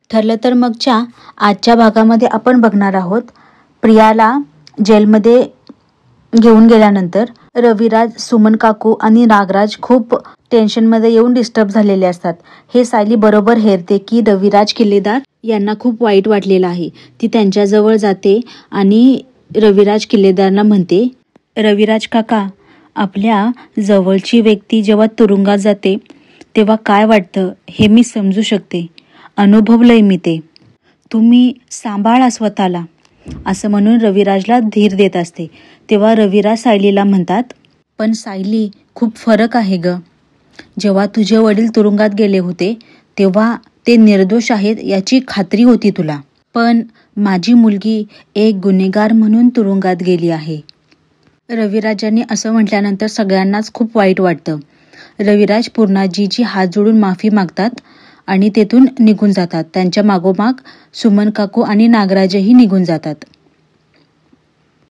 ठरलं तर मगच्या आजच्या भागामध्ये आपण बघणार आहोत, प्रियाला जेलमध्ये घेऊन गेल्यानंतर रविराज, सुमन काकू आणि नागराज खूप टेन्शनमध्ये येऊन डिस्टर्ब झालेले असतात. हे सायली बरोबर हेरते की रविराज किल्लेदार यांना खूप वाईट वाटलेलं आहे. ती त्यांच्याजवळ जाते आणि रविराज किल्लेदारांना म्हणते, रविराज काका, आपल्या जवळची व्यक्ती जेव्हा तुरुंगात जाते तेव्हा काय वाटतं हे मी समजू शकते. अनुभवलंय मी ते. तुम्ही सांभाळा स्वतःला, असं म्हणून रविराजला धीर देत असते. तेव्हा रविराज सायलीला म्हणतात, पण सायली, खूप फरक आहे ग. जेव्हा तुझे वडील तुरुंगात गेले होते तेव्हा ते निर्दोष आहेत याची खात्री होती तुला, पण माझी मुलगी एक गुन्हेगार म्हणून तुरुंगात गेली आहे. रविराजांनी असं म्हटल्यानंतर सगळ्यांनाच खूप वाईट वाटतं. रविराज पूर्णाजीची हात जोडून माफी मागतात आणि तेथून निघून जातात. त्यांच्या मागोमाग सुमन काकू आणि नागराजही निघून जातात.